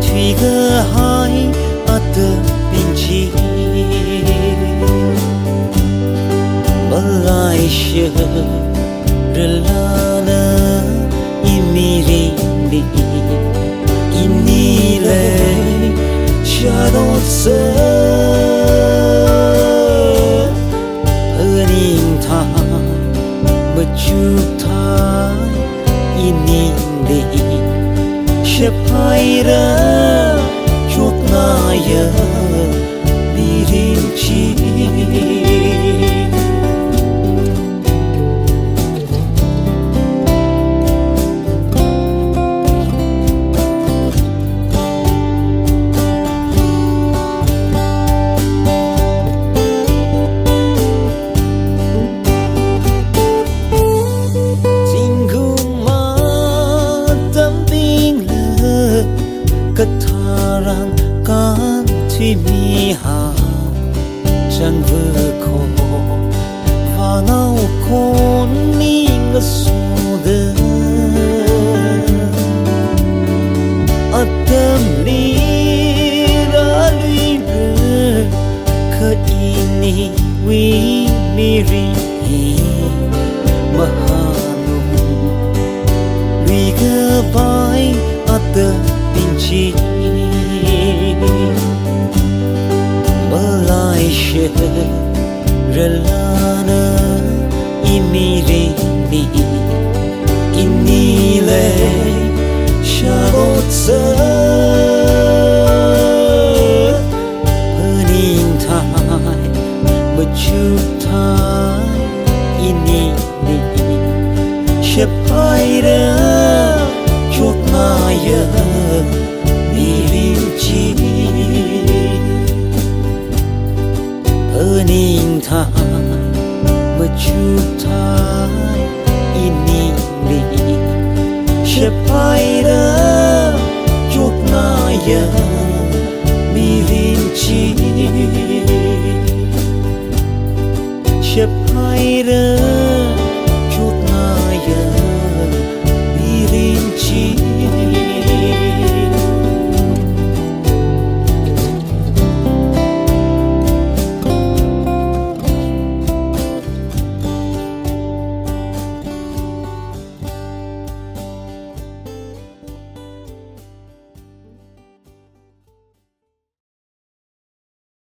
thủy gơ hai ở tờ bình chi bờ lại shơ rơ la la imiri đi ini le cha đốt sơ ơn tha bất chúc tha ini đi shep hai ra chuột na ya birin chi kan thủy mi ha chẳng vừa khô và nấu khôn mi ngất su đơ ở tâm lý ra lui bơ khơi ini vi mi ri mà hanu lui cơ vai ở tâm bình chi Malai she relana imiri ni inile shabot sa panin thai bachuk thai ini ni shepai ra chok na ya mirin chi ơn tha mà chúc thai ini đi shep hai ra chúc na ya mirin chi shep hai ra